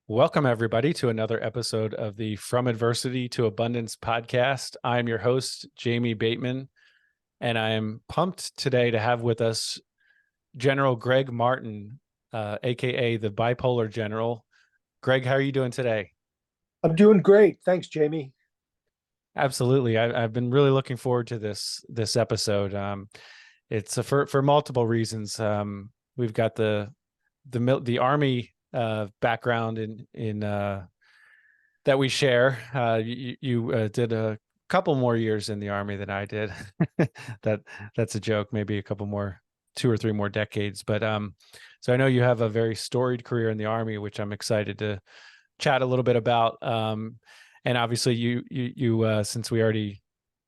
Welcome, everybody, to another episode of the From Adversity to Abundance podcast. I'm your host, Jamie Bateman, and I am pumped today to have with us General Gregg Martin, aka the Bipolar General. Greg, how are you doing today? I'm doing great. Thanks, Jamie. Absolutely. I've been really looking forward to this episode. It's for multiple reasons. We've got the Army background in that we share. You did a couple more years in the Army than I did. that that's a joke. Maybe a couple more, 2 or 3 more decades. But so I know you have a very storied career in the Army, which I'm excited to chat a little bit about. And obviously, you since we already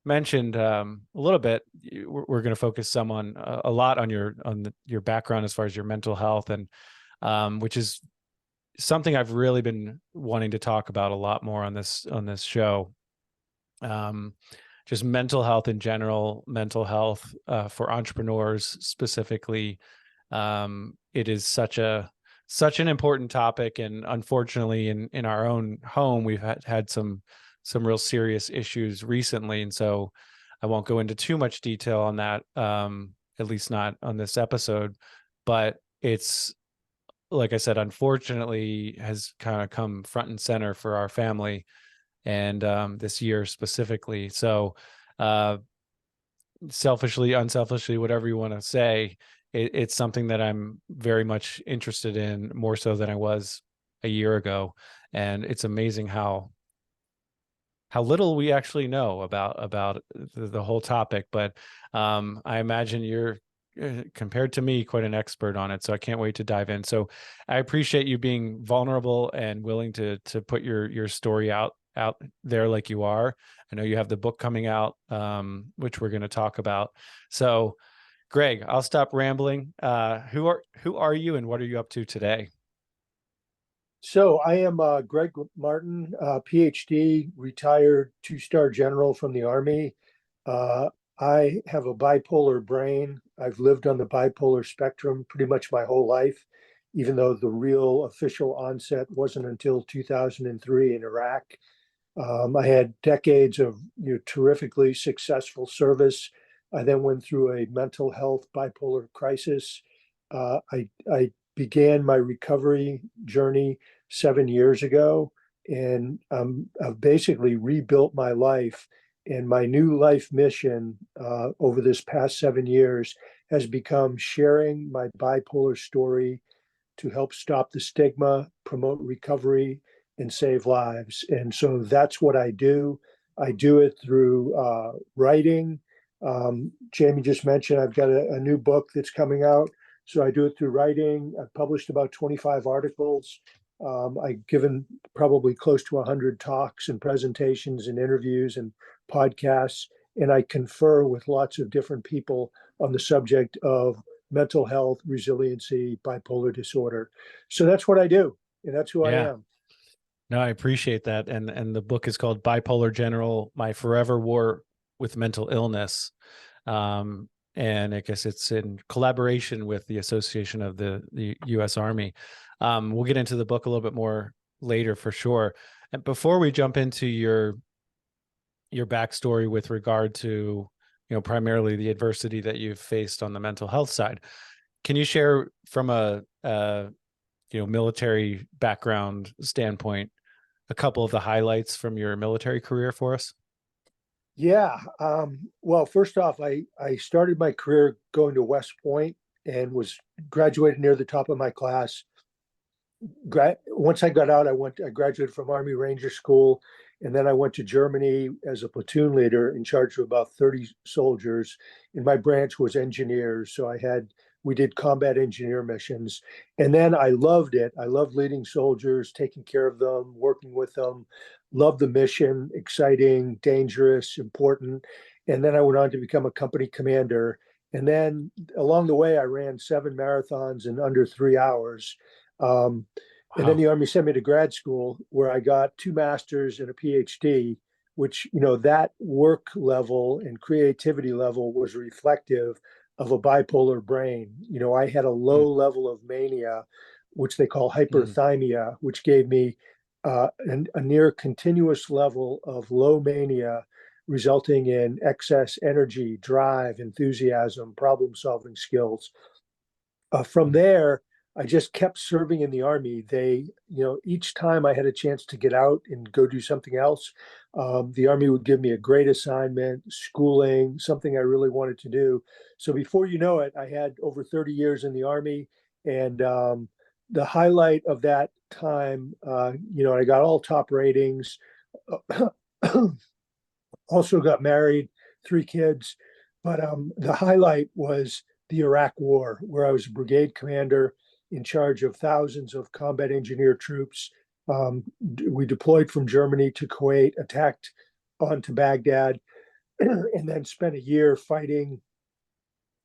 mentioned a little bit, we're going to focus some on a lot on your background as far as your mental health, and which is something I've really been wanting to talk about a lot more on this show. Just mental health in general, mental health for entrepreneurs specifically. It is such an important topic, and unfortunately, in our own home, we've had some real serious issues recently, and so I won't go into too much detail on that, at least not on this episode. But it's, like I said, unfortunately, has kind of come front and center for our family, and this year specifically. So, selfishly, unselfishly, whatever you want to say, it's something that I'm very much interested in, more so than I was a year ago. And it's amazing how little we actually know about the whole topic. But I imagine you're, compared to me, quite an expert on it. So I can't wait to dive in. So I appreciate you being vulnerable and willing to put your story out there like you are. I know you have the book coming out, which we're going to talk about. So, Greg, I'll stop rambling. Who are you, and what are you up to today? So I am Gregg Martin, PhD, retired two-star general from the Army. Uh, I have a bipolar brain. I've lived on the bipolar spectrum pretty much my whole life, even though the real official onset wasn't until 2003 in Iraq. I had decades of terrifically successful service. I then went through a mental health bipolar crisis. I began my recovery journey 7 years ago, and I've basically rebuilt my life. And my new life mission over this past 7 years has become sharing my bipolar story to help stop the stigma, promote recovery, and save lives. And so that's what I do. I do it through writing. Jamie just mentioned I've got a new book that's coming out. So I do it through writing. I've published about 25 articles. I've given probably close to 100 talks and presentations and interviews and podcasts. And I confer with lots of different people on the subject of mental health, resiliency, bipolar disorder. So that's what I do, and that's who I Yeah. am. No, I appreciate that. And the book is called Bipolar General: My Forever War with Mental Illness. And I guess it's in collaboration with the Association of the U.S. Army. We'll get into the book a little bit more later for sure. And before we jump into your backstory with regard to, primarily the adversity that you've faced on the mental health side, can you share from a military background standpoint a couple of the highlights from your military career for us? Yeah. Well, first off, I started my career going to West Point and was graduated near the top of my class. Once I got out, I graduated from Army Ranger School, and then I went to Germany as a platoon leader in charge of about 30 soldiers. And my branch was engineers, so we did combat engineer missions. And then I loved it. I loved leading soldiers, taking care of them, working with them. Loved the mission, exciting, dangerous, important. And then I went on to become a company commander. And then along the way, I ran 7 marathons in under 3 hours. And then Wow. the Army sent me to grad school where I got 2 masters and a PhD, which, that work level and creativity level was reflective of a bipolar brain. I had a low level of mania which they call Mm, hyperthymia, which gave me a near continuous level of low mania, resulting in excess energy, drive, enthusiasm, problem solving skills. From mm, there, I just kept serving in the Army. Each time I had a chance to get out and go do something else, the Army would give me a great assignment, schooling, something I really wanted to do. So before you know it, I had over 30 years in the Army. And the highlight of that time, I got all top ratings, also got married, 3 kids. But the highlight was the Iraq War, where I was a brigade commander in charge of thousands of combat engineer troops. We deployed from Germany to Kuwait, attacked onto Baghdad, and then spent a year fighting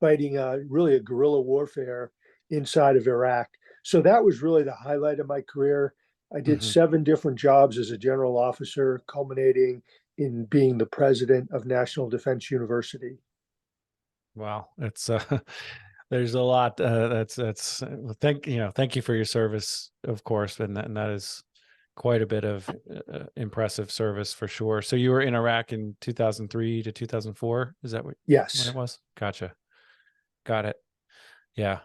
really a guerrilla warfare inside of Iraq. So that was really the highlight of my career. I did mhm. 7 different jobs as a general officer, culminating in being the president of National Defense University. Wow, it's there's a lot. Thank you for your service, of course, and that is quite a bit of impressive service for sure. So you were in Iraq in 2003 to 2004. Is that when it Yes. was? Gotcha. Got it. Yeah,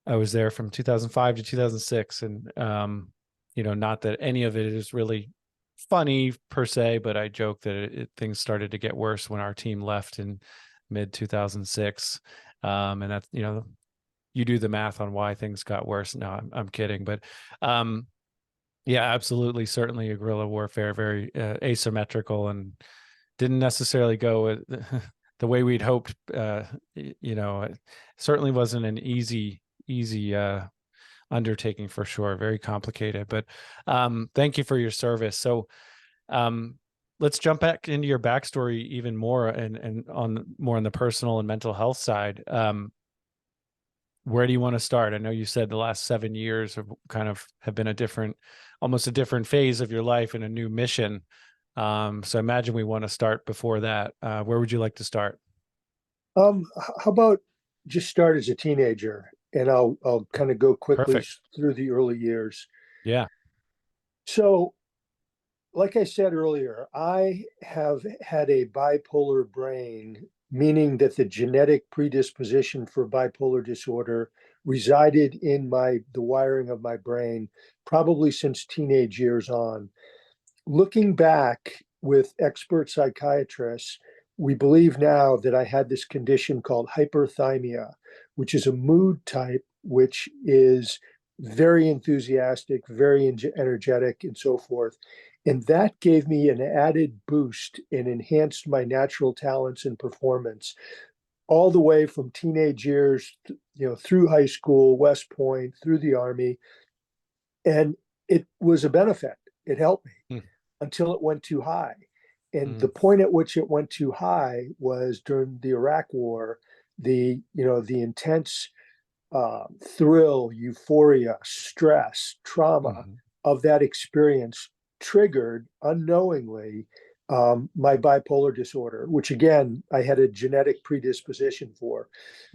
I was there from 2005 to 2006, and not that any of it is really funny per se, but I joke that things started to get worse when our team left in mid 2006. And that's, you do the math on why things got worse. No, I'm kidding, but um, yeah, absolutely, certainly a guerrilla warfare, very asymmetrical, and didn't necessarily go with the way we'd hoped. It certainly wasn't an easy undertaking for sure. Very complicated, but thank you for your service. So um, let's jump back into your backstory even more, and on more on the personal and mental health side. Where do you want to start? I know you said the last 7 years have been almost a different phase of your life and a new mission. So I imagine we want to start before that. Where would you like to start? How about just start as a teenager, and I'll kind of go quickly Perfect. through the early years. Yeah. So, like I said earlier, I have had a bipolar brain, meaning that the genetic predisposition for bipolar disorder resided in the wiring of my brain probably since teenage years on. Looking back with expert psychiatrists, we believe now that I had this condition called hyperthymia, which is a mood type, which is very enthusiastic, very energetic, and so forth. And that gave me an added boost and enhanced my natural talents and performance all the way from teenage years, through high school, West Point, through the Army. And it was a benefit. It helped me Mm, until it went too high. And the mm, point at which it went too high was during the Iraq War. The intense thrill, euphoria, stress, trauma mhm, of that experience triggered unknowingly my bipolar disorder, which again, I had a genetic predisposition for.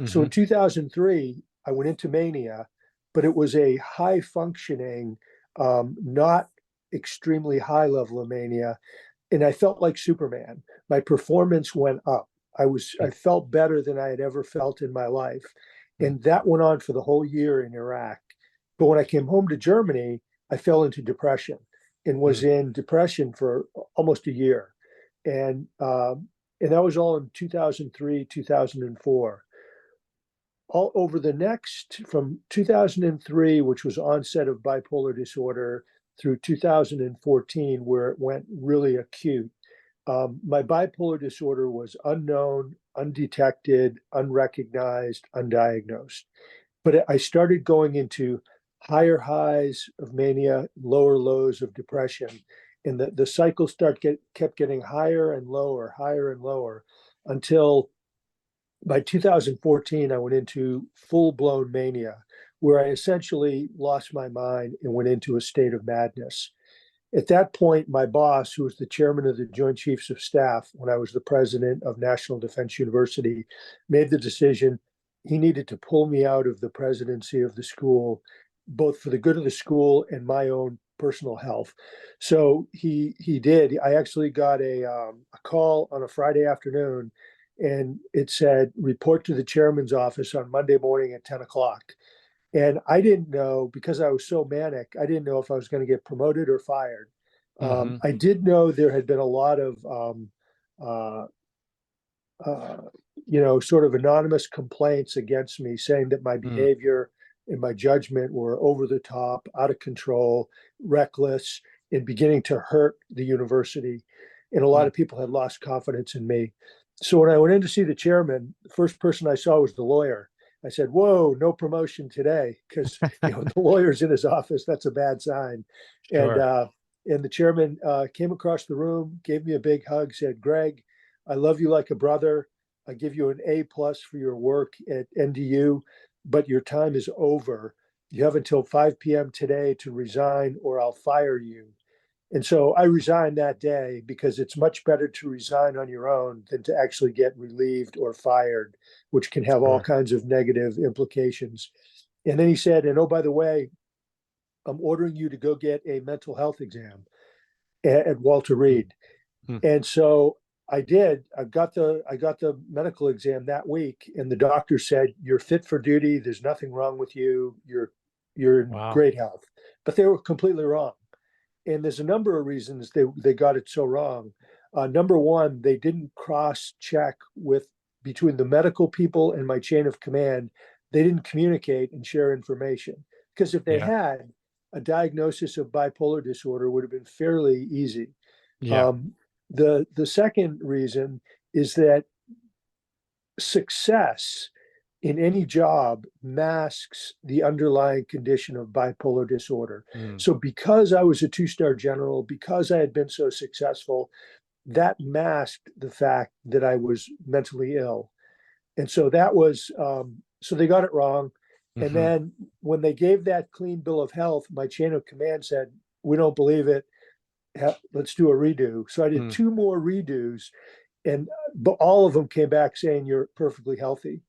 So in mhm, 2003, I went into mania, but it was a high functioning, not extremely high level of mania. And I felt like Superman. My performance went up. I mm, felt better than I had ever felt in my life. mm, And that went on for the whole year in Iraq. But when I came home to Germany, I fell into depression and was mm, in depression for almost a year. And that was all in 2003, 2004. All over the next, from 2003, which was onset of bipolar disorder, through 2014, where it went really acute. My bipolar disorder was unknown, undetected, unrecognized, undiagnosed. But I started going into higher highs of mania, lower lows of depression. And the cycle kept getting higher and lower, until by 2014, I went into full blown mania, where I essentially lost my mind and went into a state of madness. At that point, my boss, who was the chairman of the Joint Chiefs of Staff when I was the president of National Defense University, made the decision he needed to pull me out of the presidency of the school, both for the good of the school and my own personal health. So he did. I actually got a call on a Friday afternoon, and it said report to the chairman's office on Monday morning at 10 o'clock. And I didn't know, because I was so manic, I didn't know if I was going to get promoted or fired. Mm-hmm. I did know there had been a lot of uh, uh, sort of anonymous complaints against me, saying that my Mm, behavior and my judgment were over the top, out of control, reckless, and beginning to hurt the university. And a lot mm. of people had lost confidence in me. So when I went in to see the chairman, the first person I saw was the lawyer. I said, "Whoa, no promotion today," because the lawyer's in his office. That's a bad sign. And Sure. and the chairman came across the room, gave me a big hug, said, "Gregg, I love you like a brother. I give you an A+ for your work at NDU, but your time is over. You have until 5 p.m. today to resign, or I'll fire you." And so I resigned that day, because it's much better to resign on your own than to actually get relieved or fired, which can have all Sure. kinds of negative implications. And then he said, "And oh, by the way, I'm ordering you to go get a mental health exam at Walter Mm, Reed." mm. And so I did. I got the medical exam that week, and the doctor said, "You're fit for duty. There's nothing wrong with you. You're in Wow. great health." But they were completely wrong. And there's a number of reasons they got it so wrong. Number one, they didn't cross check with between the medical people and my chain of command. They didn't communicate and share information, because if they Yeah. had, a diagnosis of bipolar disorder would have been fairly easy. Yeah. Um, the second reason is that success in any job masks the underlying condition of bipolar disorder. Mm, So because I was a two-star general, because I had been so successful, that masked the fact that I was mentally ill. And so that was so they got it wrong. And hmm. then when they gave that clean bill of health, my chain of command said, "We don't believe it. Let's do a redo." So I did Mm, two more redos, and but all of them came back saying you're perfectly healthy.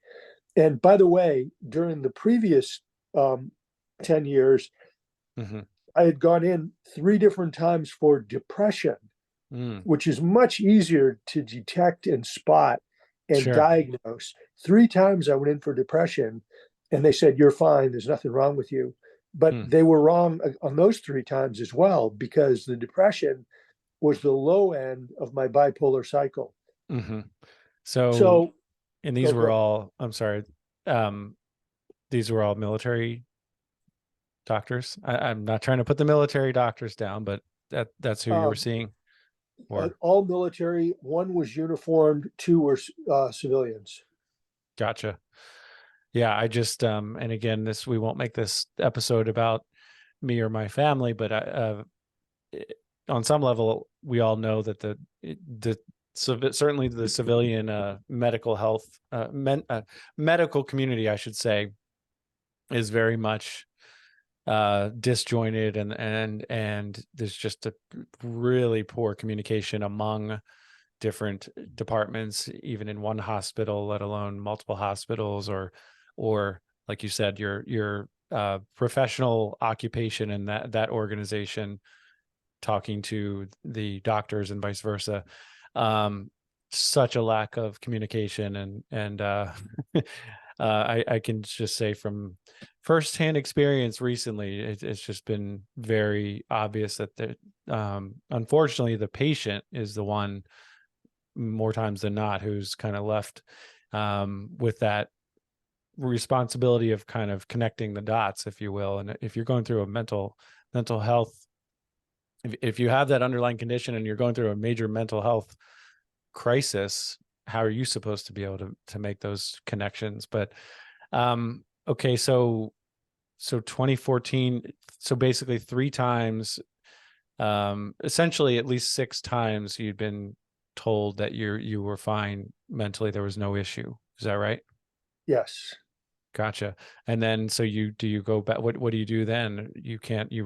And by the way, during the previous um, 10 years, hmm. I had gone in 3 different times for depression, Mm. which is much easier to detect and spot and Sure. diagnose. 3 times I went in for depression, and they said, "You're fine. There's nothing wrong with you." But Mm, they were wrong on those 3 times as well, because the depression was the low end of my bipolar cycle. hmm. So, So, and these oh, were go ahead. all, I'm sorry, um, these were all military doctors. I'm not trying to put the military doctors down, but that's who you were Um, seeing, or all military. One was uniformed. Two were civilians. gotcha. Yeah, I just and again, this we won't make this episode about me or my family, but on some level, we all know that the certainly the civilian medical health medical community, I should say, is very much disjointed, and there's just a really poor communication among different departments, even in one hospital, let alone multiple hospitals, or like you said, your professional occupation in that organization talking to the doctors and vice versa. Um, Such a lack of communication, and I can just say from firsthand experience recently, it's just been very obvious that unfortunately the patient is the one more times than not who's kind of left with that responsibility of kind of connecting the dots, if you will. And if you're going through a mental health, if you have that underlying condition and you're going through a major mental health crisis, how are you supposed to be able to make those connections? But okay, so 2014, so basically 3 times, essentially at least 6 times you'd been told that you were fine mentally, there was no issue. Is that right? Yes. Gotcha. And then so you go back, what do you do then? You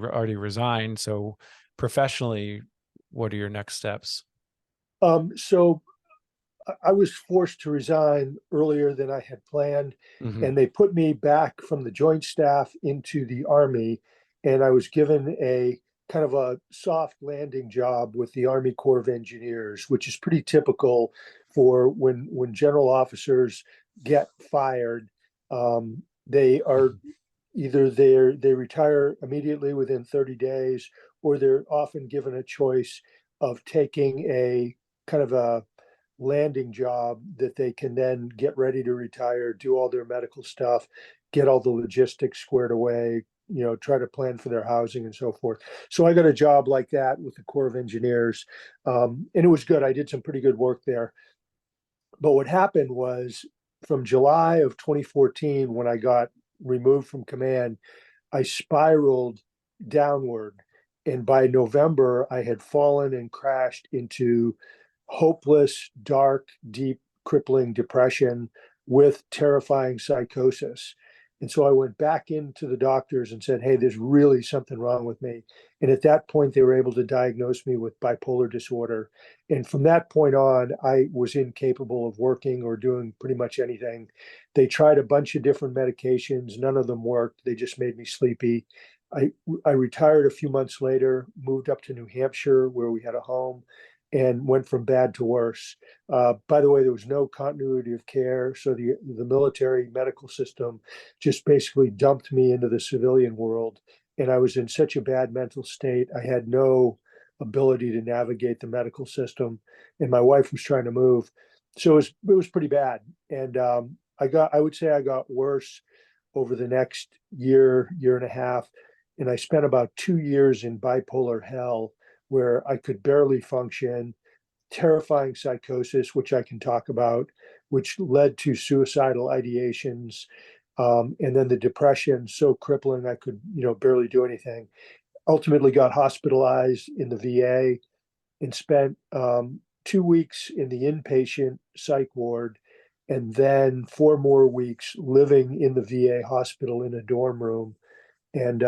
already resigned, so professionally, what are your next steps? So I was forced to resign earlier than I had planned, Hmm. and they put me back from the Joint Staff into the Army, and I was given a kind of a soft landing job with the Army Corps of Engineers, which is pretty typical for when general officers get fired. They are either they retire immediately within 30 days, or they're often given a choice of taking a kind of a landing job that they can then get ready to retire, do all their medical stuff, get all the logistics squared away, try to plan for their housing and so forth. So I got a job like that with the Corps of Engineers, and it was good. I did some pretty good work there. But what happened was from July of 2014, when I got removed from command, I spiraled downward. And by November, I had fallen and crashed into hopeless, dark, deep, crippling depression with terrifying psychosis. And so I went back into the doctors and said, hey, there's really something wrong with me. And at that point, they were able to diagnose me with bipolar disorder. And from that point on, I was incapable of working or doing pretty much anything. They tried a bunch of different medications. None of them worked. They just made me sleepy. I, I retired a few months later, moved up to New Hampshire where we had a home, and went from bad to worse. By the way, there was no continuity of care. So the military medical system just basically dumped me into the civilian world. And I was in such a bad mental state. I had no ability to navigate the medical system. And my wife was trying to move. So it was pretty bad. And I would say I got worse over the next year and a half. And I spent about 2 years in bipolar hell where I could barely function, terrifying psychosis, which I can talk about, which led to suicidal ideations. And then the depression so crippling I could, barely do anything. Ultimately got hospitalized in the VA and spent 2 weeks in the inpatient psych ward, and then 4 more weeks living in the VA hospital in a dorm room. And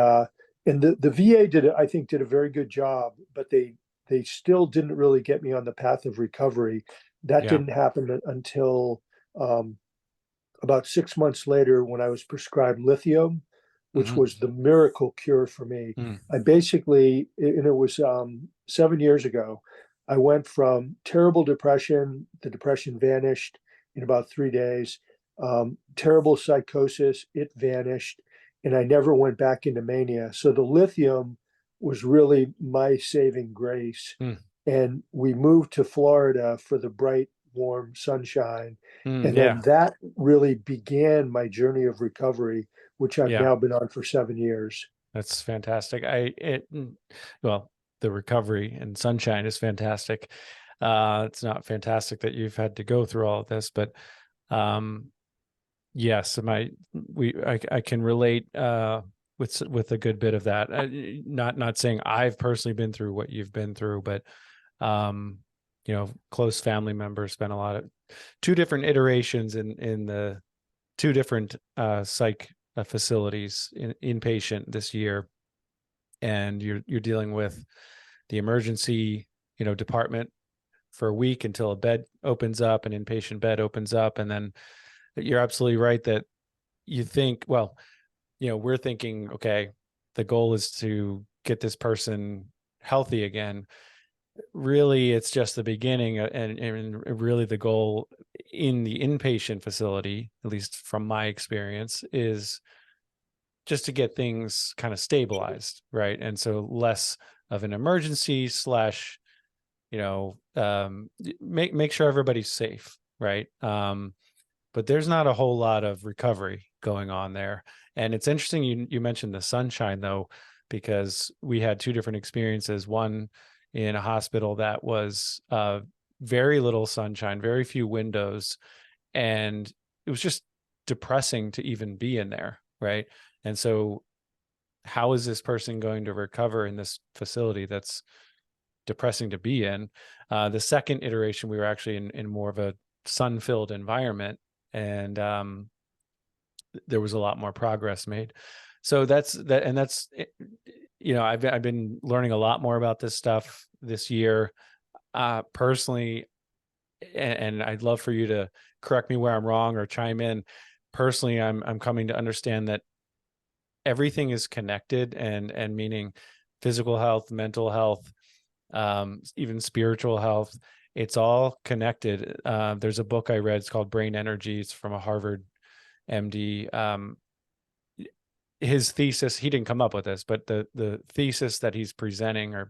the VA I think did a very good job, but they still didn't really get me on the path of recovery. That Yeah. didn't happen until um, about 6 months later when I was prescribed lithium, which Hmm. was the miracle cure for me. Mm. I basically, and it was 7 years ago, I went from terrible depression, the depression vanished in about 3 days, terrible psychosis, it vanished, and I never went back into mania. So the lithium was really my saving grace. Mm. And we moved to Florida for the bright, warm sunshine. Mm. And then Yeah. that really began my journey of recovery, which I've Yeah. now been on for 7 years. That's fantastic. Well, the recovery and sunshine is fantastic. It's not fantastic that you've had to go through all of this, but um, yes, I can relate with a good bit of that. Not saying I've personally been through what you've been through, but um, close family members spent a lot of two different iterations in the two different psych facilities inpatient this year, and you're dealing with the emergency department for a week until a bed opens up, an inpatient bed opens up, and then you're absolutely right that you think, well, we're thinking, okay, the goal is to get this person healthy again. Really, it's just the beginning, and really the goal in the inpatient facility, at least from my experience, is just to get things kind of stabilized, right? And so less of an emergency slash, make sure everybody's safe, right? But there's not a whole lot of recovery going on there. And it's interesting you mentioned the sunshine though, because we had two different experiences. One in a hospital that was very little sunshine, very few windows, and it was just depressing to even be in there, right? And so how is this person going to recover in this facility that's depressing to be in? The second iteration, we were actually in more of a sun-filled environment, and there was a lot more progress made. So that's that, and that's I've been learning a lot more about this stuff this year. Personally, and I'd love for you to correct me where I'm wrong or chime in. Personally, I'm coming to understand that everything is connected, and meaning physical health, mental health, even spiritual health. It's all connected. There's a book I read. It's called Brain Energy. It's from a Harvard MD. His thesis, he didn't come up with this, but the thesis that he's presenting or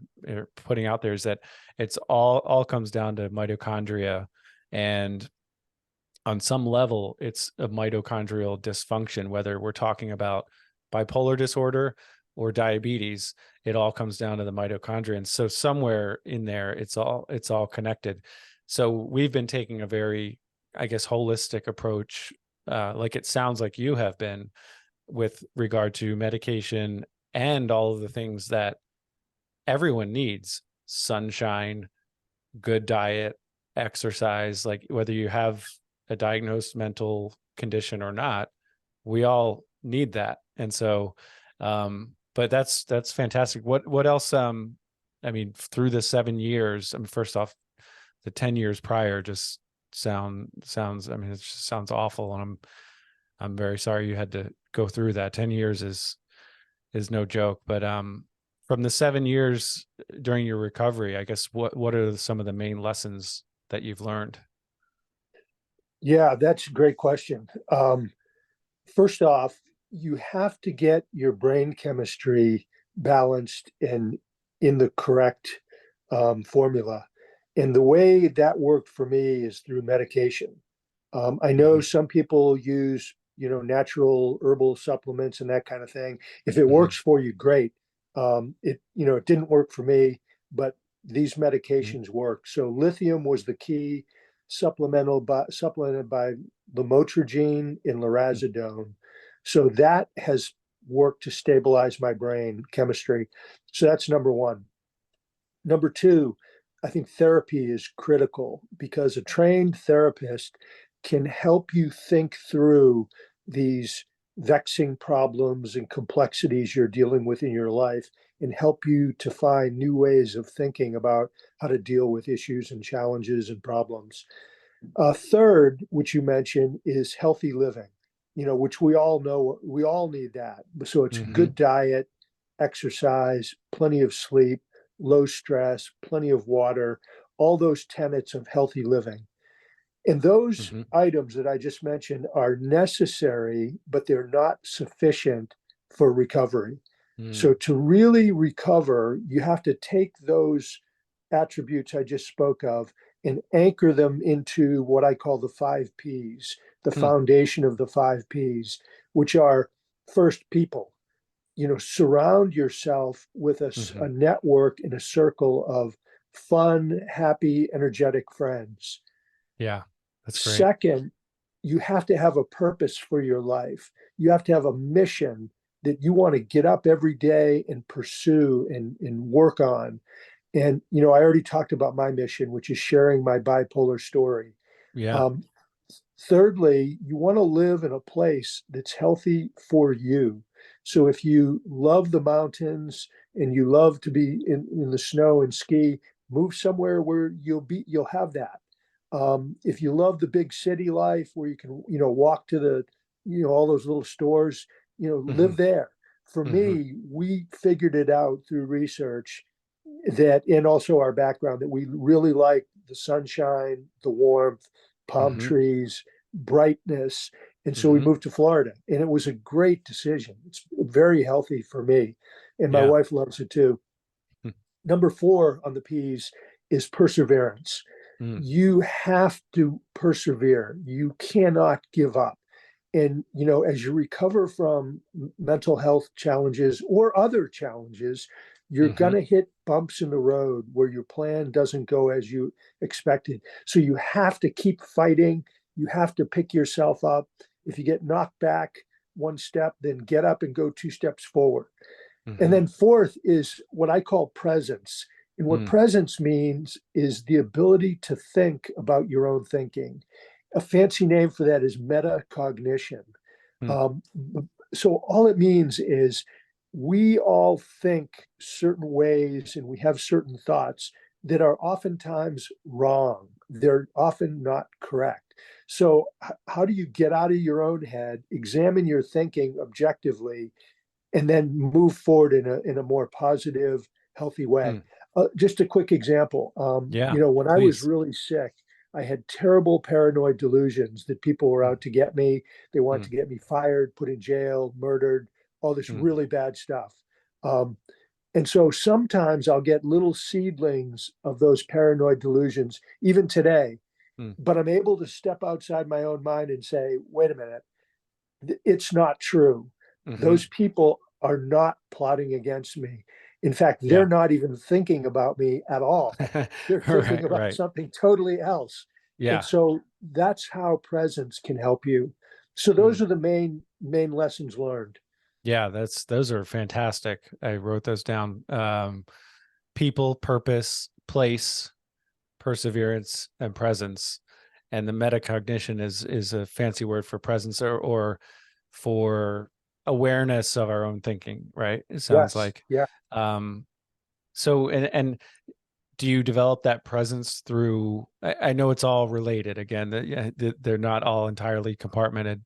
putting out there is that it's all comes down to mitochondria, and on some level it's a mitochondrial dysfunction, whether we're talking about bipolar disorder or diabetes. It all comes down to the mitochondria, and so somewhere in there it's all connected. So we've been taking a very, I guess, holistic approach, like it sounds like you have been, with regard to medication and all of the things that everyone needs: sunshine, good diet, exercise. Like whether you have a diagnosed mental condition or not, we all need that. And so, but that's fantastic. What else? I mean, through the 7 years, I mean, first off, the 10 years prior just sounds, I mean, it just sounds awful. And I'm very sorry you had to go through that. 10 years is no joke. But from the 7 years during your recovery, I guess what are some of the main lessons that you've learned? Yeah, that's a great question. First off, you have to get your brain chemistry balanced and in the correct formula. And the way that worked for me is through medication. I know Mm-hmm. some people use, natural herbal supplements and that kind of thing. If it Mm-hmm. works for you, great. It didn't work for me, but these Mm-hmm. medications work. So lithium was the key, supplemented by lamotrigine and lurasidone. So that has worked to stabilize my brain chemistry. So that's number one. Number two, I think therapy is critical because a trained therapist can help you think through these vexing problems and complexities you're dealing with in your life and help you to find new ways of thinking about how to deal with issues and challenges and problems. Third, which you mentioned, is healthy living, which we all know we all need that. So it's Mm-hmm. good diet, exercise, plenty of sleep, low stress, plenty of water, all those tenets of healthy living. And those Mm-hmm. items that I just mentioned are necessary, but they're not sufficient for recovery. So Mm. to really recover, you have to take those attributes I just spoke of and anchor them into what I call the 5 Ps, the Mm. foundation of the 5 Ps, which are first, people. Surround yourself with Mm-hmm. a network and a circle of fun, happy, energetic friends. Yeah, that's great. Second, you have to have a purpose for your life. You have to have a mission that you want to get up every day and pursue and work on. And, I already talked about my mission, which is sharing my bipolar story. Yeah. Um, Thirdly, you want to live in a place that's healthy for you. So if you love the mountains and you love to be in the snow and ski, move somewhere where you'll have that. If you love the big city life where you can, walk to all those little stores, Mm-hmm. live there. For Mm-hmm. me, we figured it out through research that, and also our background, that we really like the sunshine, the warmth, palm Mm-hmm. trees, brightness. And so we Mm-hmm. moved to Florida, and it was a great decision. It's very healthy for me, and my Yeah. wife loves it too. Number four on the P's is perseverance. Mm. You have to persevere. You cannot give up. And, as you recover from mental health challenges or other challenges, you're going Mm-hmm. to hit bumps in the road where your plan doesn't go as you expected. So you have to keep fighting. You have to pick yourself up. If you get knocked back one step, then get up and go 2 steps forward. And Mm-hmm. then fourth is what I call presence. And what Mm. presence means is the ability to think about your own thinking. A fancy name for that is metacognition. Mm. Um, so all it means is we all think certain ways and we have certain thoughts that are oftentimes wrong. they're often not correct. So how do you get out of your own head, examine your thinking objectively, and then move forward in a more positive, healthy way? Mm. Just a quick example. Yeah, When I was please. really sick, I had terrible paranoid delusions that people were Mm. out to get me. They wanted Mm. to get me fired, put in jail, murdered, all this Mm. really bad stuff. Um, and so sometimes I'll get little seedlings of those paranoid delusions, even today, Mm. but I'm able to step outside my own mind and say, wait a minute, it's not true. Hmm. Those people are not plotting against me. In fact, they're Yeah. not even thinking about me at all. They're thinking Right, about right. something totally else. And Yeah. so that's how presence can help you. So those Mm. are the main lessons learned. Yeah, those are fantastic. I wrote those down. People, purpose, place, perseverance, and presence. And the metacognition is a fancy word for presence, or for awareness of our own thinking, right? It sounds Yes. like. Yeah. Um, so and do you develop that presence through, I know it's all related again, that yeah, they're not all entirely compartmented,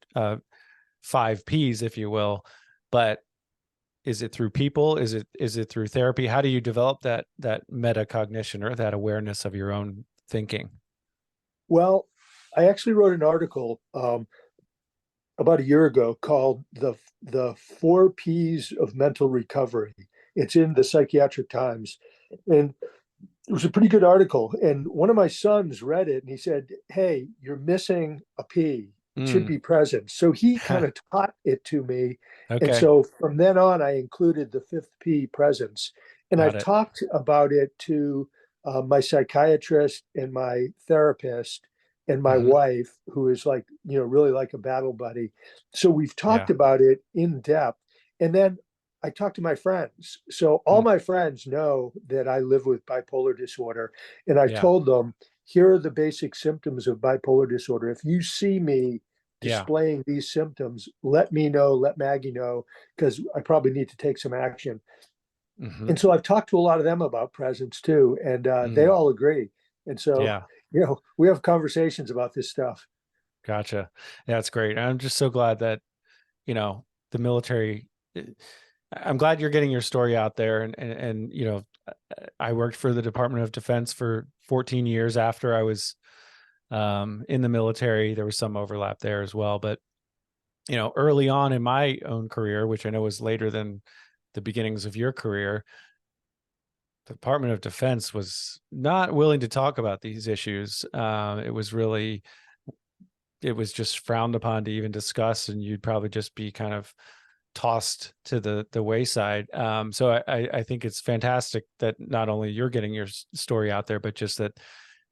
five P's, if you will, but is it through people? Is it through therapy? How do you develop that metacognition, or that awareness of your own thinking? Well, I actually wrote an article about a year ago called the four P's of mental recovery. It's in the Psychiatric Times, and it was a pretty good article. And one of my sons read it and he said, "Hey, you're missing a P. It should Mm. be present." So he kind of taught it to me. And Okay, so from then on, I included the fifth P, presence. And got I've it. talked about it to my psychiatrist and my therapist and my Hmm. wife, who is like, really like a battle buddy. So we've talked Yeah. about it in depth. And then I talk to my friends. So all Mm. my friends know that I live with bipolar disorder. And I've Yeah. told them, here are the basic symptoms of bipolar disorder. If you see me Yeah. displaying these symptoms, let me know, let Maggie know, because I probably need to take some action. Hmm. And so I've talked to a lot of them about presence too, and they Mm. all agree. And so, Yeah. we have conversations about this stuff. Gotcha. Yeah, that's great. I'm just so glad that, the military, I'm glad you're getting your story out there. And I worked for the Department of Defense for 14 years after I was in the military. There was some overlap there as well. But, early on in my own career, which I know was later than the beginnings of your career, the Department of Defense was not willing to talk about these issues. It was just frowned upon to even discuss, and you'd probably just be kind of tossed to the wayside. So I think it's fantastic that not only you're getting your story out there, but just that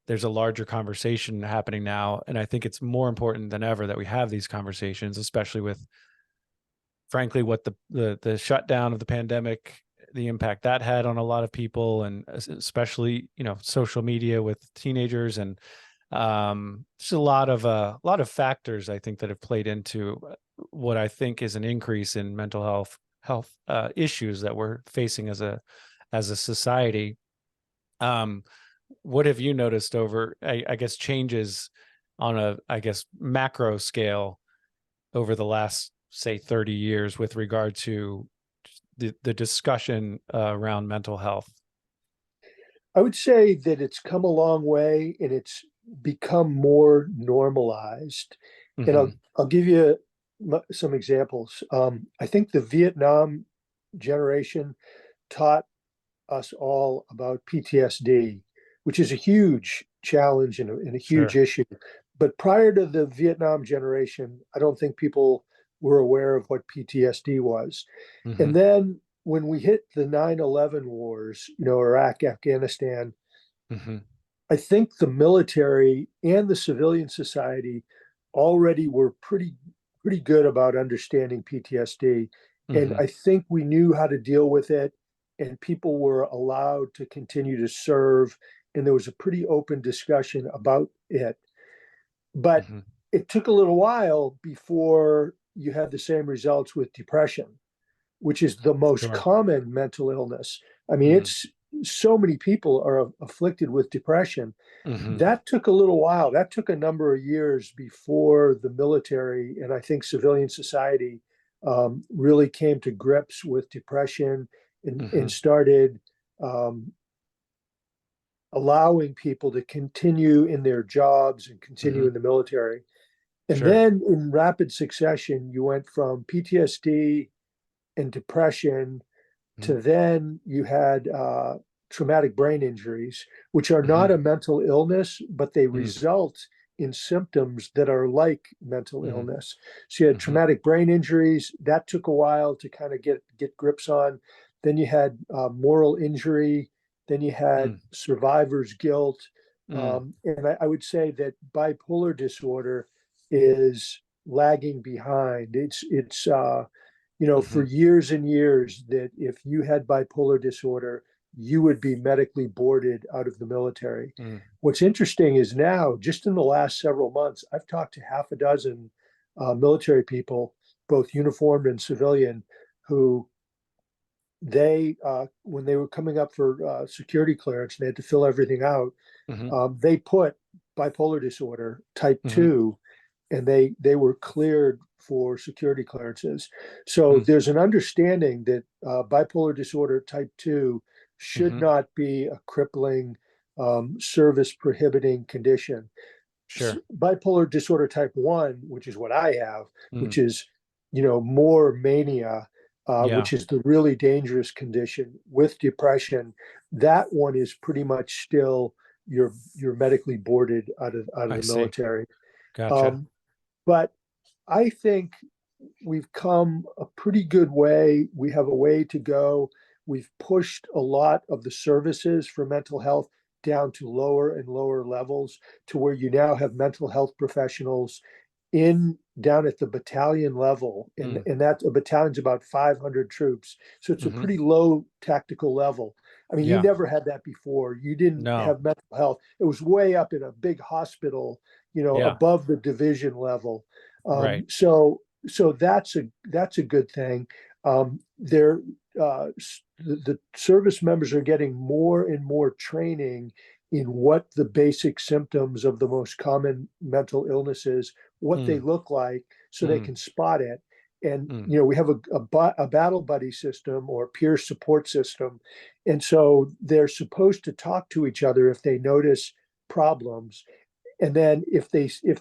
there's a larger conversation happening now. And I think it's more important than ever that we have these conversations, especially with, frankly, what the shutdown of the pandemic, the impact that had on a lot of people, and especially social media with teenagers, and just a lot of factors I think that have played into what I think is an increase in mental health issues that we're facing as a society. Um, what have you noticed over, I guess, changes on a, I guess, macro scale over the last, say, 30 years with regard to the discussion around mental health? I would say that it's come a long way and it's become more normalized. And Hmm. I'll give you some examples. I think the Vietnam generation taught us all about PTSD, which is a huge challenge and a huge Sure. issue. But prior to the Vietnam generation, I don't think people were aware of what PTSD was. Hmm. And then when we hit the 9/11 wars, Iraq, Afghanistan, Hmm. I think the military and the civilian society already were pretty good about understanding PTSD. And Hmm. I think we knew how to deal with it, and people were allowed to continue to serve. And there was a pretty open discussion about it. But Hmm. it took a little while before you had the same results with depression, which is the most Sure. common mental illness. I mean, Mm. so many people are afflicted with depression. Hmm. That took a little while. That took a number of years before the military and I think civilian society really came to grips with depression and Hmm. started um, allowing people to continue in their jobs and continue Hmm. in the military. And Sure. then in rapid succession, you went from PTSD and depression Hmm. to then you had traumatic brain injuries, which are not Hmm. a mental illness, but they Hmm. result in symptoms that are like mental Hmm. illness. So you had Hmm. traumatic brain injuries. That took a while to kind of get grips on. Then you had moral injury. Then you had survivor's guilt. Hmm. And I would say that bipolar disorder is lagging behind. For Hmm. years and years that if you had bipolar disorder, you would be medically boarded out of the military. Hmm. What's interesting is now, just in the last several months, I've talked to half a dozen military people, both uniformed and civilian, who when they were coming up for security clearance, they had to fill everything out. Hmm. They put bipolar disorder type Hmm. 2 and they were cleared for security clearances. So Hmm. there's an understanding that bipolar disorder type 2 should Hmm. not be a crippling service prohibiting condition. Sure. Bipolar disorder type 1, which is what I have, Mm. which is more mania, Yeah, which is the really dangerous condition with depression. That one is pretty much still you're medically boarded out of I the see. military. Gotcha. um, but I think we've come a pretty good way. We have a way to go. We've pushed a lot of the services for mental health down to lower and lower levels to where you now have mental health professionals in down at the battalion level. And, Mm. and that a battalion's about 500 troops. So it's a Hmm. pretty low tactical level. I mean, you Yeah. never had that before. You didn't No. have mental health. It was way up in a big hospital, Yeah. above the division level. Right. So that's a good thing. They're the service members are getting more and more training in what the basic symptoms of the most common mental illnesses, what they Mm. look like, so they Mm. can spot it. And Mm. we have a battle buddy system or peer support system, and so they're supposed to talk to each other if they notice problems, and then if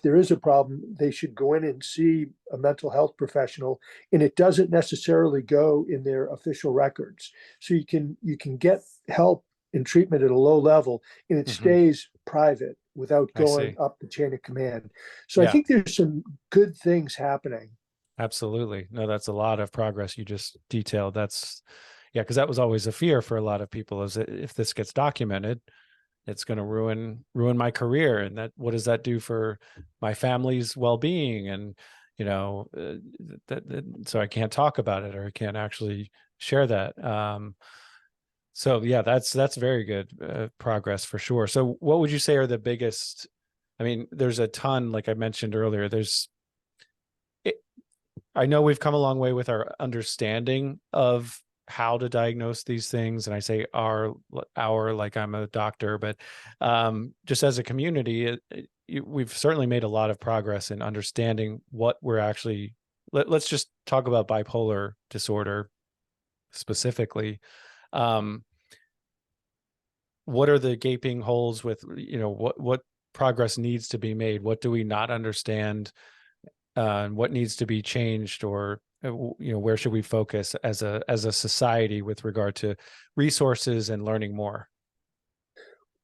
there is a problem, they should go in and see a mental health professional, and it doesn't necessarily go in their official records. So you can get help and treatment at a low level, and it Hmm. stays private without I going see. up the chain of command. So I Yeah, think there's some good things happening. absolutely. No, that's a lot of progress you just detailed. That's, yeah, because that was always a fear for a lot of people is that if this gets documented, it's going to ruin my career, and that what does that do for my family's well-being, and you know so I can't talk about it or I can't actually share that. So yeah, that's very good progress for sure. So what would you say are the biggest? I mean, there's a ton, like I mentioned earlier. I know we've come a long way with our understanding of how to diagnose these things, and I say our like I'm a doctor, but just as a community, we've certainly made a lot of progress in understanding what we're actually. Let's just talk about bipolar disorder specifically. Um, what are the gaping holes with what progress needs to be made? What do we not understand? And what needs to be changed, or where should we focus as a society with regard to resources and learning more?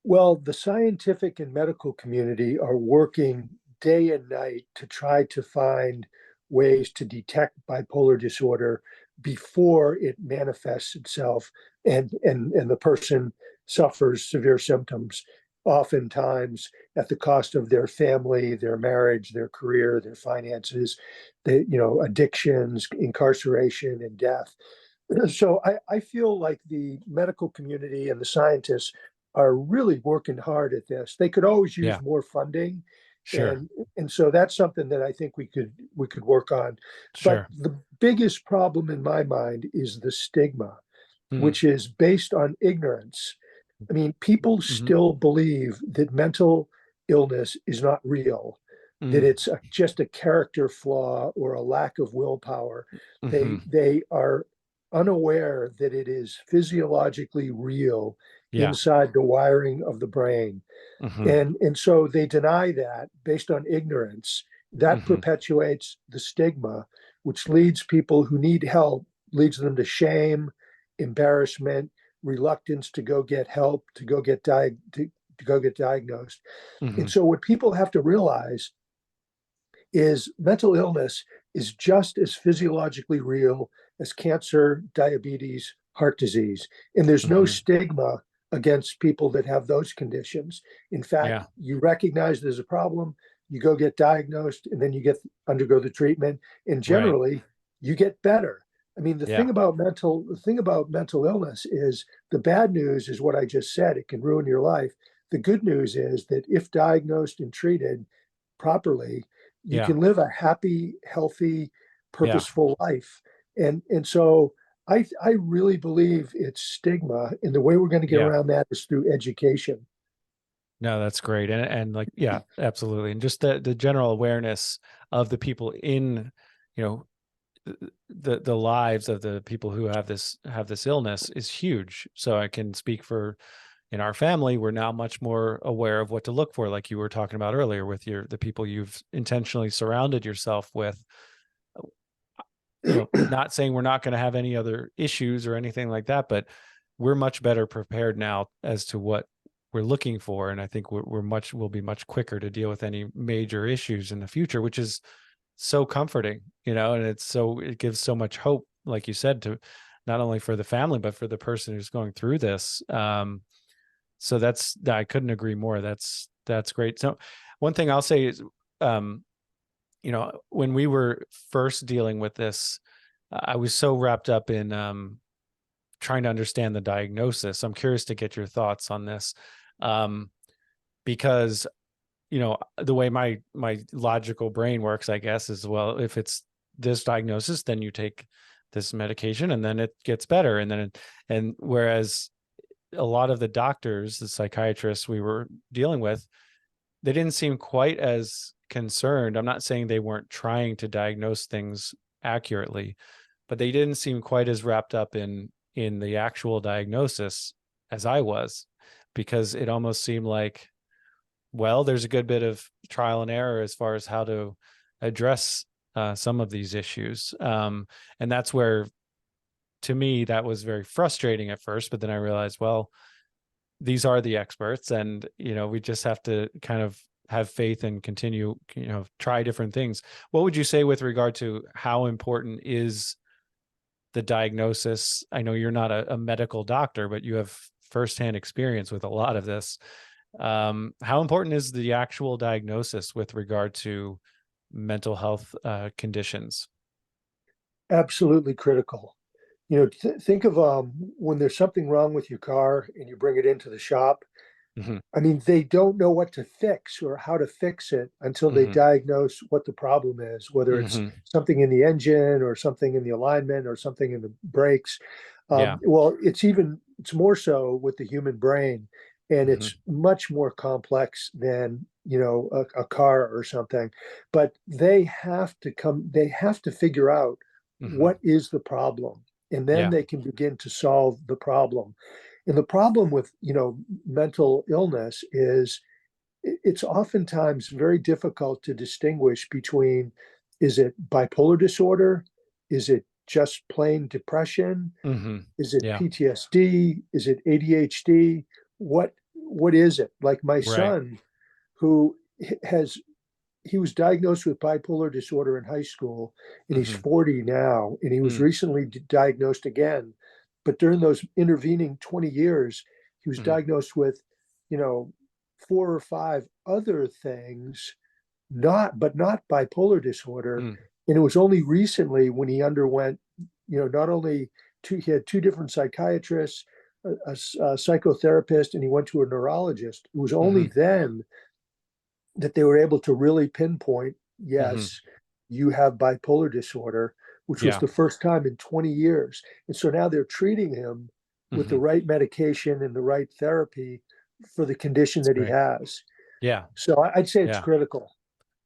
Well, the scientific and medical community are working day and night to try to find ways to detect bipolar disorder before it manifests itself and the person suffers severe symptoms, oftentimes at the cost of their family, their marriage, their career, their finances, addictions, incarceration, and death. So I feel like the medical community and the scientists are really working hard at this. They could always use Yeah, more funding, sure, and so that's something that I think we could work on. But sure. the biggest problem in my mind is the stigma. Mm-hmm. which is based on ignorance. I mean, people Mm-hmm. still believe that mental illness is not real, that Mm-hmm. it's just a character flaw or a lack of willpower. Mm-hmm. They are unaware that it is physiologically real Yeah. inside the wiring of the brain. Mm-hmm. And so they deny that based on ignorance. That Mm-hmm. perpetuates the stigma, which leads people who need help, leads them to shame, embarrassment, reluctance to go get help, to go get diagnosed. Mm-hmm. And so what people have to realize is mental illness is just as physiologically real as cancer, diabetes, heart disease. And there's no Mm-hmm. stigma against people that have those conditions. In fact, Yeah. you recognize there's a problem, you go get diagnosed, and then you get undergo the treatment, and Right. generally you get better. I mean, Yeah. the thing about mental illness is the bad news is what I just said. It can ruin your life. The good news is that if diagnosed and treated properly, you Yeah. can live a happy, healthy, Yeah. purposeful life. And so I really believe it's stigma, and the way we're going to get Yeah. around that is through education. No, that's great. And like, yeah, absolutely. And just the general awareness of the people in, you know, the lives of the people who have this illness is huge. So I can speak for in our family, we're now much more aware of what to look for, like you were talking about earlier with the people you've intentionally surrounded yourself with. Not saying we're not going to have any other issues or anything like that, but we're much better prepared now as to what we're looking for. And I think we'll be much quicker to deal with any major issues in the future, which is so comforting, and it gives so much hope, like you said, to not only for the family, but for the person who's going through this. So I couldn't agree more. That's great. So one thing I'll say is, when we were first dealing with this, I was so wrapped up in trying to understand the diagnosis. I'm curious to get your thoughts on this, because the way my logical brain works, I guess, is, well, if it's this diagnosis, then you take this medication and then it gets better, and whereas a lot of the doctors, the psychiatrists we were dealing with, they didn't seem quite as concerned. I'm not saying they weren't trying to diagnose things accurately, but they didn't seem quite as wrapped up in the actual diagnosis as I was, because it almost seemed like, well, there's a good bit of trial and error as far as how to address some of these issues. And that's where, to me, that was very frustrating at first, but then I realized, well, these are the experts, and we just have to kind of have faith and continue, try different things. What would you say with regard to how important is the diagnosis? I know you're not a medical doctor, but you have firsthand experience with a lot of this. How important is the actual diagnosis with regard to mental health conditions? Absolutely critical. Think of when there's something wrong with your car and you bring it into the shop. Mm-hmm. I mean, they don't know what to fix or how to fix it until they Mm-hmm. diagnose what the problem is, whether it's Mm-hmm. something in the engine or something in the alignment or something in the brakes. Yeah. Well, it's more so with the human brain, and Mm-hmm. it's much more complex than a car or something. But they have to figure out Mm-hmm. what is the problem, and then Yeah. they can begin to solve the problem. And the problem with, mental illness is it's oftentimes very difficult to distinguish between, is it bipolar disorder? Is it just plain depression? Mm-hmm. Is it Yeah. PTSD? Is it ADHD? What is it? Like my Right. son, who has he was diagnosed with bipolar disorder in high school, and he's Mm-hmm. 40 now, and he was recently diagnosed again. But during those intervening 20 years, he was Mm-hmm. diagnosed with, you know, four or five other things, not bipolar disorder. Mm-hmm. And it was only recently when he underwent, not only he had two different psychiatrists, a psychotherapist, and he went to a neurologist. It was only Mm-hmm. then that they were able to really pinpoint, Mm-hmm. yes, you have bipolar disorder, which was Yeah. the first time in 20 years. And so now they're treating him with the Hmm. right medication and the right therapy for the condition That's that he great. has. Yeah. So I'd say it's Yeah. critical.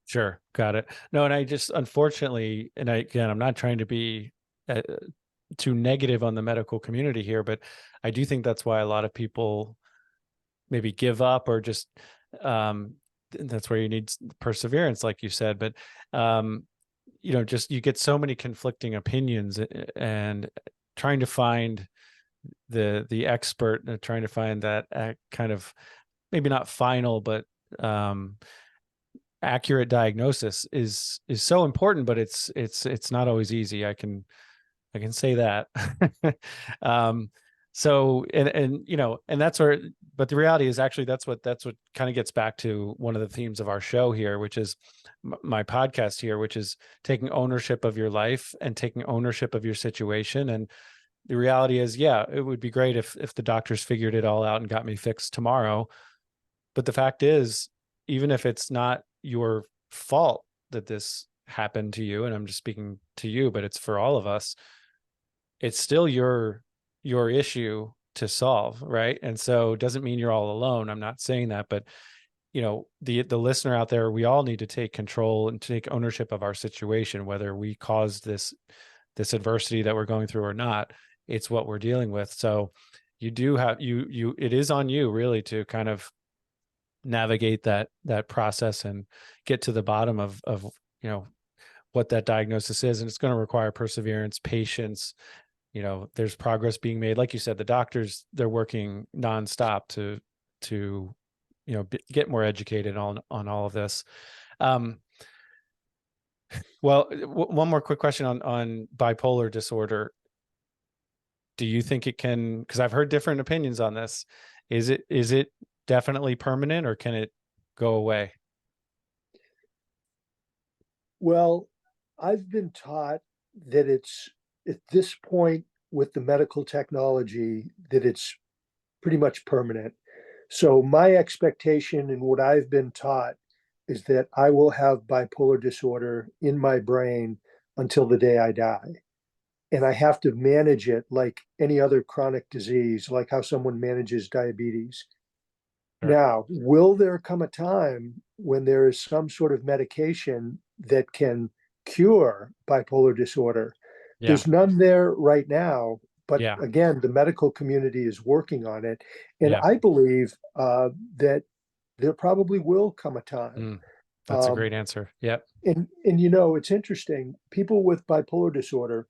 Sure. Got it. No, and I just unfortunately, and again, I'm not trying to be too negative on the medical community here, but I do think that's why a lot of people maybe give up or just that's where you need perseverance, like you said. But just you get so many conflicting opinions, and trying to find the expert, trying to find that kind of maybe not final, but um, accurate diagnosis is so important, but it's not always easy. I can say that. um, so and that's where, but the reality is actually that's what kind of gets back to one of the themes of our show here, which is my podcast here, which is taking ownership of your life and taking ownership of your situation. And the reality is, yeah, it would be great if the doctors figured it all out and got me fixed tomorrow. But the fact is, even if it's not your fault that this happened to you, and I'm just speaking to you, but it's for all of us, it's still your issue to solve, right? And so it doesn't mean you're all alone. I'm not saying that, but the listener out there, we all need to take control and take ownership of our situation, whether we caused this adversity that we're going through or not. It's what we're dealing with. So you do have it is on you really to kind of navigate that process and get to the bottom of what that diagnosis is. And it's going to require perseverance, patience. There's progress being made. Like you said, the doctors, they're working nonstop to get more educated on all of this. um well, one more quick question on bipolar disorder. Do you think it can, because I've heard different opinions on this, is it definitely permanent, or can it go away? Well, I've been taught that it's at this point with the medical technology that it's pretty much permanent. So my expectation and what I've been taught is that I will have bipolar disorder in my brain until the day I die. And I have to manage it like any other chronic disease, like how someone manages diabetes. Sure. Now, will there come a time when there is some sort of medication that can cure bipolar disorder? Yeah. There's none there right now, but Yeah. again, the medical community is working on it. And Yeah. I believe that there probably will come a time. Mm, that's a Um, great answer. Yep. and it's interesting. People with bipolar disorder,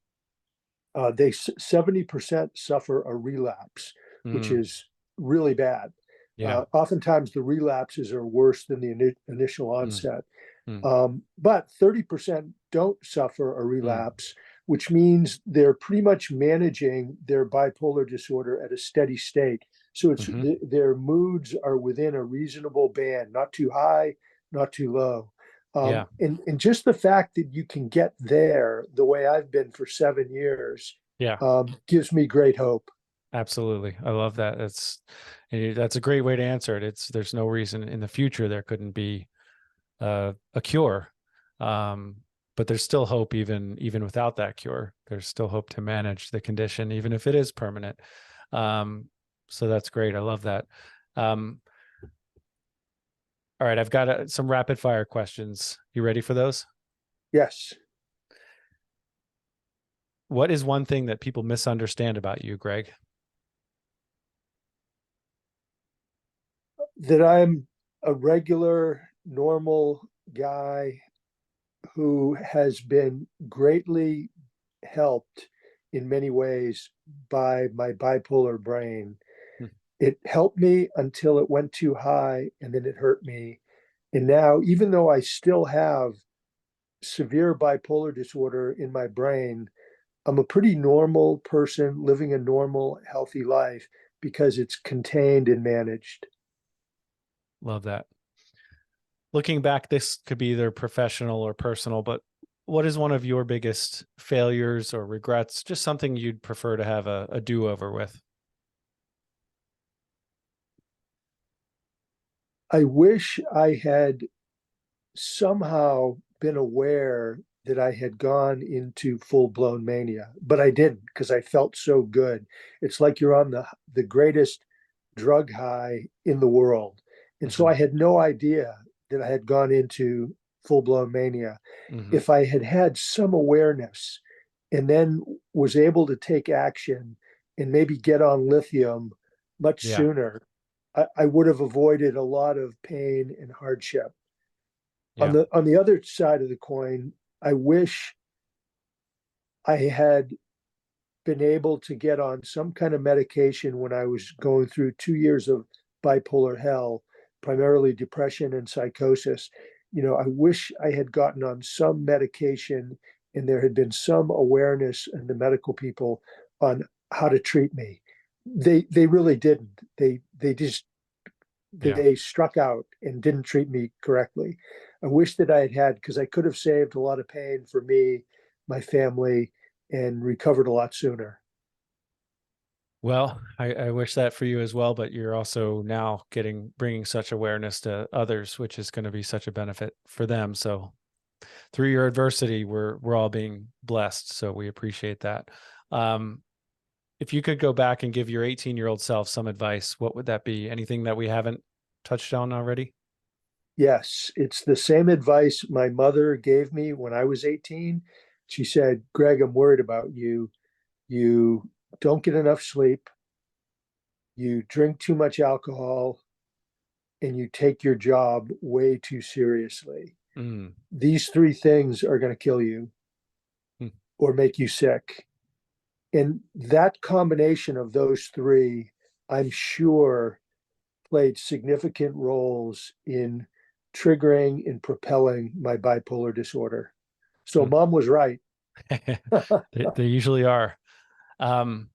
they 70% suffer a relapse, which Mm, is really bad. yeah. Oftentimes, the relapses are worse than the initial Mm, onset. mm, But 30% don't suffer a mm, relapse, which means they're pretty much managing their bipolar disorder at a steady state. So hmm. their moods are within a reasonable band, not too high, not too low. Yeah. And just the fact that you can get there the way I've been for 7 years Yeah. gives me great hope. Absolutely. I love that. That's a great way to answer it. There's no reason in the future there couldn't be a cure. Um, but there's still hope even without that cure. There's still hope to manage the condition, even if it is permanent. Um, so that's great. I love that. Um, all right, I've got some rapid fire questions. You ready for those? Yes, What is one thing that people misunderstand about you, Greg? that I'm a regular, normal guy who has been greatly helped in many ways by my bipolar brain. Hmm. It helped me until it went too high and then it hurt me. And now, even though I still have severe bipolar disorder in my brain, I'm a pretty normal person living a normal, healthy life because it's contained and managed. Love that. Looking back, this could be either professional or personal, but what is one of your biggest failures or regrets? Just something you'd prefer to have a do-over with. I wish I had somehow been aware that I had gone into full-blown mania, but I didn't because I felt so good. It's like you're on the greatest drug high in the world. And so Hmm. I had no idea that I had gone into full-blown mania. Hmm. If I had had some awareness and then was able to take action and maybe get on lithium much Yeah. sooner, I would have avoided a lot of pain and hardship. On Yeah. the other side of the coin, I wish I had been able to get on some kind of medication when I was going through 2 years of bipolar hell, primarily depression and psychosis. I wish I had gotten on some medication and there had been some awareness in the medical people on how to treat me. They really didn't. They just Yeah. they struck out and didn't treat me correctly. I wish that I had because I could have saved a lot of pain for me, my family, and recovered a lot sooner. Well, I wish that for you as well, but you're also now bringing such awareness to others, which is going to be such a benefit for them. So through your adversity, we're all being blessed. So we appreciate that. Um, if you could go back and give your 18-year-old self some advice, what would that be? Anything that we haven't touched on already? Yes, it's the same advice my mother gave me when I was 18. She said, Greg, I'm worried about you. You don't get enough sleep, you drink too much alcohol, and you take your job way too seriously. Mm. These three things are going to kill you Mm. or make you sick. And that combination of those three, I'm sure, played significant roles in triggering and propelling my bipolar disorder. So Mm. mom was right. They usually are. Um,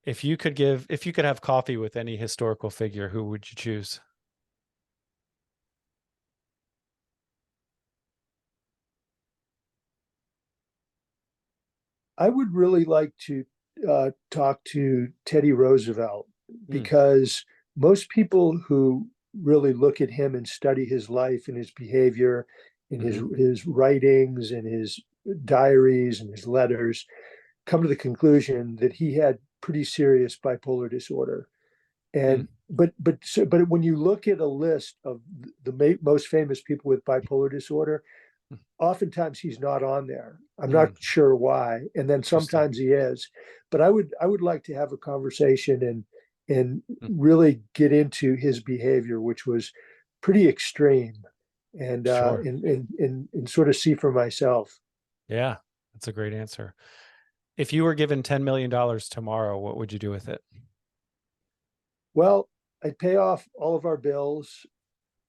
if you could have coffee with any historical figure, who would you choose? I would really like to talk to Teddy Roosevelt Mm. because most people who really look at him and study his life and his behavior and his Hmm. his writings and his diaries and his letters come to the conclusion that he had pretty serious bipolar disorder. Mm. And but when you look at a list of the most famous people with bipolar disorder, oftentimes he's not on there. I'm not Mm. sure why. And then Interesting. sometimes he is. But I would like to have a conversation and Mm. really get into his behavior, which was pretty extreme, and Sure. and sort of see for myself. Yeah, that's a great answer. If you were given $10 million tomorrow, what would you do with it? Well, I'd pay off all of our bills.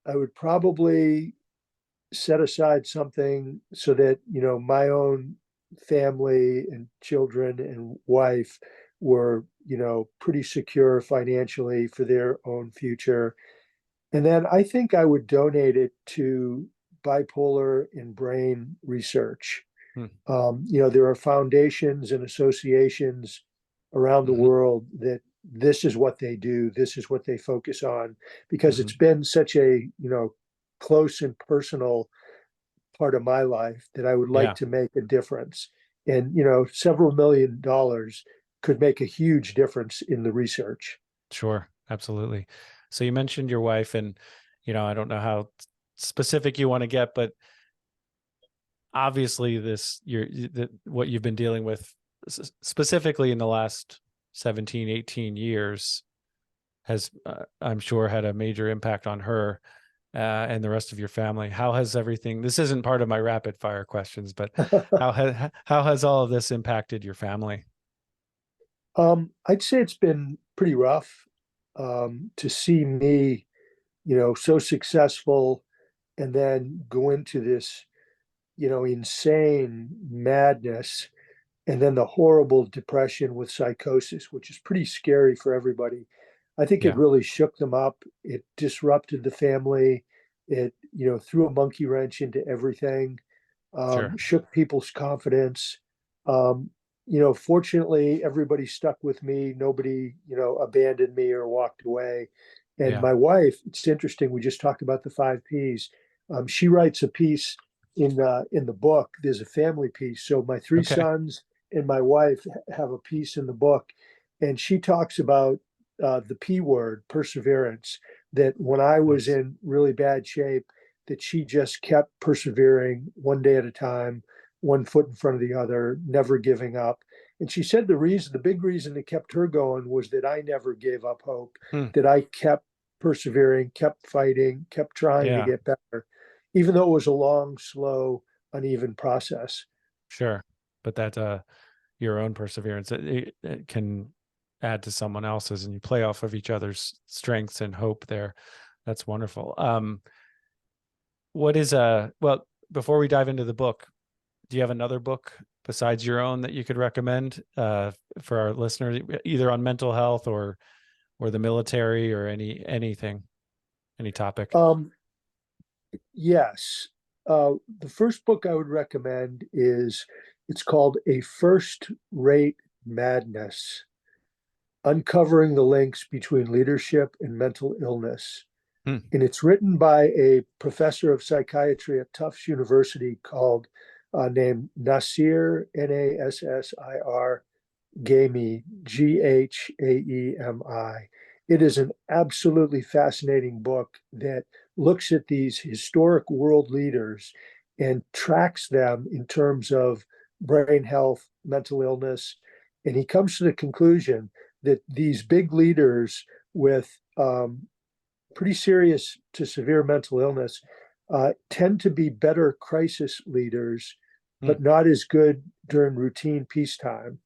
I would probably set aside something so that my own family and children and wife were pretty secure financially for their own future. And then I think I would donate it to bipolar and brain research. Hmm. There are foundations and associations around the Hmm. world that this is what they do, this is what they focus on, because Hmm. it's been such a close and personal part of my life that I would like Yeah, to make a difference. And, several $1 million could make a huge difference in the research. sure. Absolutely. So you mentioned your wife, and I don't know how specific you want to get, but obviously what you've been dealing with specifically in the last 17, 18 years has I'm sure had a major impact on her and the rest of your family. How has everything, this isn't part of my rapid fire questions, but how has all of this impacted your family? I'd say it's been pretty rough to see me, so successful and then go into this, insane madness and then the horrible depression with psychosis, which is pretty scary for everybody. I think it Yeah, really shook them up. It disrupted the family. It, threw a monkey wrench into everything, sure. shook people's confidence. Um, Fortunately, everybody stuck with me. Nobody, abandoned me or walked away. And Yeah. my wife, it's interesting. We just talked about the five P's. She writes a piece in the book, there's a family piece. So my three Okay. sons and my wife have a piece in the book, and she talks about the P word, perseverance. That when I was Nice. in really bad shape, that she just kept persevering one day at a time, one foot in front of the other, never giving up. And she said the big reason that kept her going was that I never gave up hope, Hmm. that I kept persevering, kept fighting, kept trying to Yeah, get better, even though it was a long, slow, uneven process. sure. But that your own perseverance, it can add to someone else's, and you play off of each other's strengths and hope there. That's wonderful. What is well, before we dive into the book, do you have another book besides your own that you could recommend for our listeners, either on mental health or the military or anything, any topic? Yes. The first book I would recommend is it's called A First Rate Madness: Uncovering the Links Between Leadership and Mental Illness. Hmm. And it's written by a professor of psychiatry at Tufts University called named Nasir Nassir Ghaemi, Ghaemi. It is an absolutely fascinating book that looks at these historic world leaders and tracks them in terms of brain health, mental illness. And he comes to the conclusion that these big leaders with pretty serious to severe mental illness tend to be better crisis leaders, Hmm. but not as good during routine peacetime.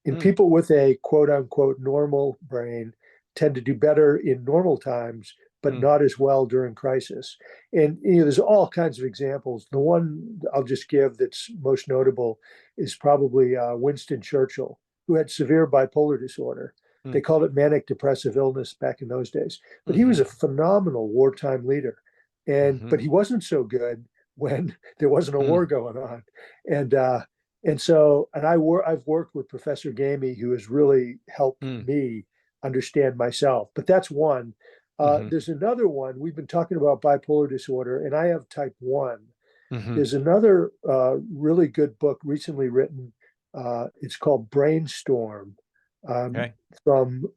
And Hmm. people with a quote unquote normal brain tend to do better in normal times, but Hmm. not as well during crisis. And there's all kinds of examples. The one I'll just give that's most notable is probably Winston Churchill, who had severe bipolar disorder. Hmm. They called it manic depressive illness back in those days. But he was Hmm. a phenomenal wartime leader, Hmm. but he wasn't so good when there wasn't a Hmm. war going on. And uh, I've worked with Professor Ghaemi, who has really helped Hmm. me understand myself. But that's one. Hmm. There's another one. We've been talking about bipolar disorder, and I have type 1. Hmm. There's another really good book recently written. It's called Brainstorm, um, Okay. from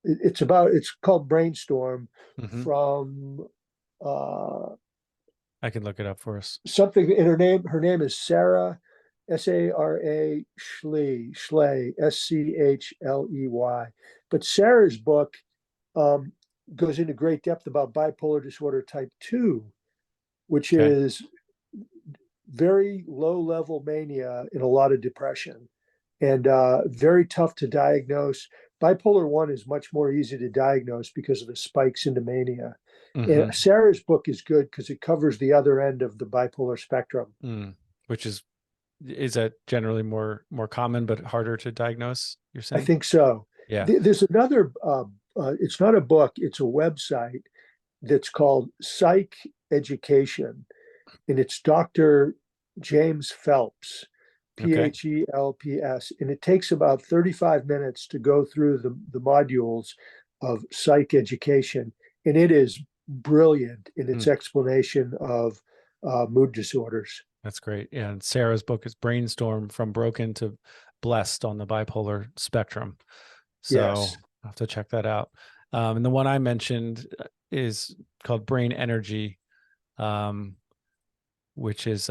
it's called Brainstorm Hmm. from uh, I can look it up for us. something in her name is Sarah, Sara Schley, Schley. But Sarah's book um, goes into great depth about bipolar disorder type 2, which Okay. is very low level mania and a lot of depression, and very tough to diagnose. Bipolar 1 is much more easy to diagnose because of the spikes into mania. And Hmm. Sarah's book is good because it covers the other end of the bipolar spectrum. Mm. Which is that generally more common but harder to diagnose, you're I saying? think so. Yeah. There's another, it's not a book, it's a website that's called Psych Education, and it's Dr. James Phelps, Okay. Phelps, and it takes about 35 minutes to go through the modules of psych education, and it is brilliant in its Mm. explanation of mood disorders. That's great. Yeah, and Sarah's book is Brainstorm: From Broken to Blessed on the Bipolar Spectrum. So Yes, I'll have to check that out. And the one I mentioned is called Brain Energy, um, which is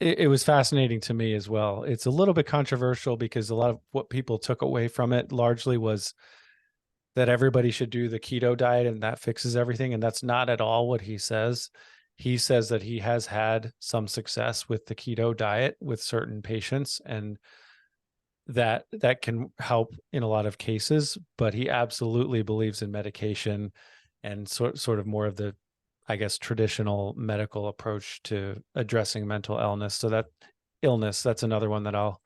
it was fascinating to me as well. It's a little bit controversial because a lot of what people took away from it largely was that everybody should do the keto diet and that fixes everything. And that's not at all what he says. He says that he has had some success with the keto diet with certain patients, and that can help in a lot of cases, but he absolutely believes in medication and sort of more of the, I guess, traditional medical approach to addressing mental illness. So that's another one that I'll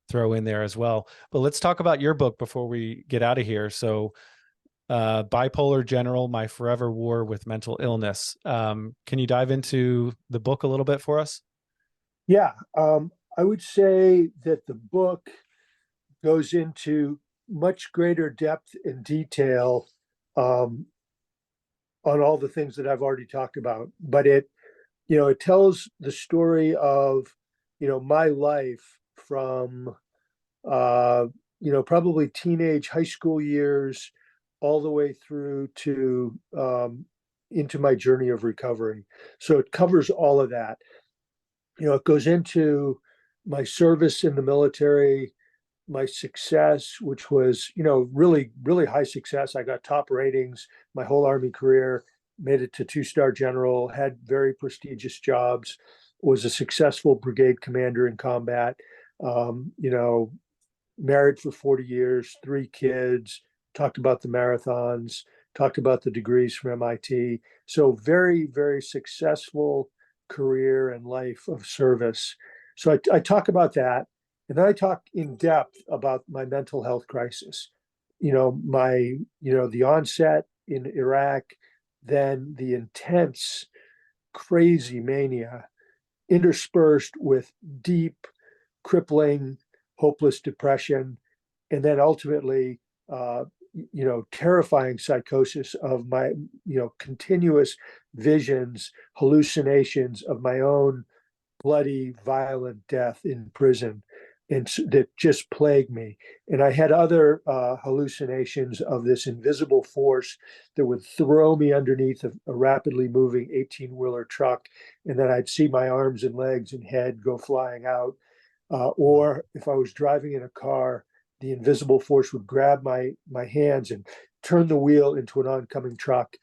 throw in there as well. But let's talk about your book before we get out of here. So Bipolar General: My Forever War with Mental Illness. Can you dive into the book a little bit for us? yeah. I would say that the book goes into much greater depth and detail, um, on all the things that I've already talked about. But it tells the story of, my life from, uh, probably teenage high school years all the way through to into my journey of recovery. So it covers all of that. It goes into my service in the military, my success, which was, really, really high success. I got top ratings my whole Army career, made it to two-star general, had very prestigious jobs, was a successful brigade commander in combat, um, you know, married for 40 years, three kids, talked about the marathons, talked about the degrees from MIT. So very, very successful career and life of service. So I talk about that. And then I talk in depth about my mental health crisis. The onset in Iraq, then the intense, crazy mania interspersed with deep, crippling, hopeless depression, and then ultimately, terrifying psychosis of my, continuous visions, hallucinations of my own bloody, violent death in prison, and that just plagued me. And I had other hallucinations of this invisible force that would throw me underneath a rapidly moving 18-wheeler truck, and then I'd see my arms and legs and head go flying out. Or if I was driving in a car, the invisible force would grab my hands and turn the wheel into an oncoming truck.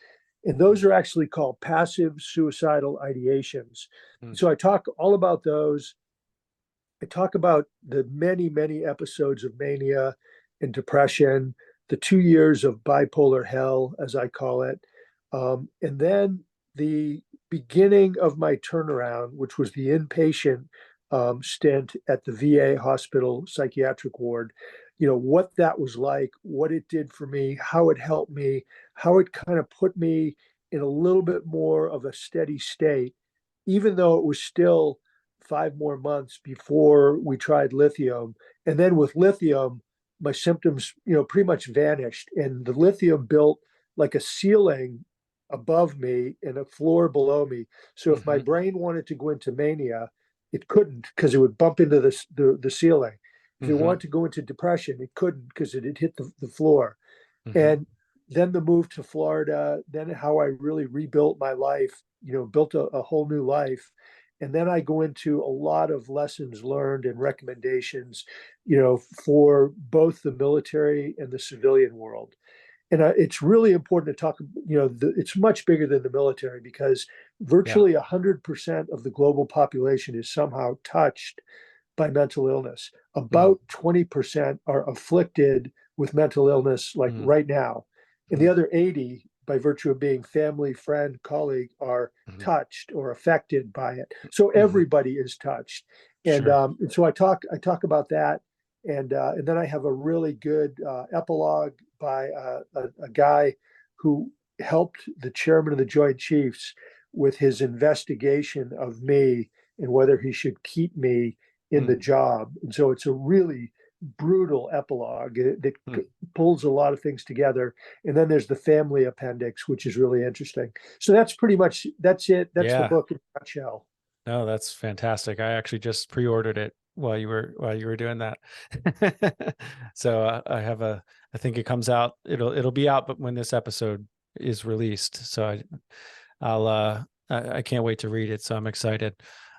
And those are actually called passive suicidal ideations. Mm. So I talk all about those. I talk about the many, many episodes of mania and depression, the 2 years of bipolar hell, as I call it. And then the beginning of my turnaround, which was the inpatient stint at the VA hospital psychiatric ward, what that was like, what it did for me, how it helped me, how it kind of put me in a little bit more of a steady state, even though it was still 5 more months before we tried lithium. And then with lithium, my symptoms, pretty much vanished. And the lithium built like a ceiling above me and a floor below me. So if my Mm-hmm. brain wanted to go into mania, it couldn't because it would bump into the ceiling. If it Mm-hmm. wanted to go into depression, it couldn't because it had hit the floor. Mm-hmm. And then the move to Florida, then how I really rebuilt my life, built a whole new life. And then I go into a lot of lessons learned and recommendations, for both the military and the civilian world. And it's really important to talk, it's much bigger than the military because Yeah. virtually 100% of the global population is somehow touched by mental illness. Mm. About 20% are afflicted with mental illness, like Mm. right now. And the Mm. other 80, by virtue of being family, friend, colleague, are Mm. touched or affected by it. So Mm-hmm. everybody is touched. Sure. And so I talk about that. And then I have a really good epilogue by a guy who helped the chairman of the Joint Chiefs with his investigation of me and whether he should keep me in the Mm. job. And so it's a really brutal epilogue that Mm. pulls a lot of things together. And then there's the family appendix, which is really interesting. So that's pretty much that's it. That's the Yeah. book in a nutshell. No, that's fantastic. I actually just pre-ordered it while you were doing that. So I have I think it comes out. It'll be out, but when this episode is released. So I can't wait to read it. So I'm excited.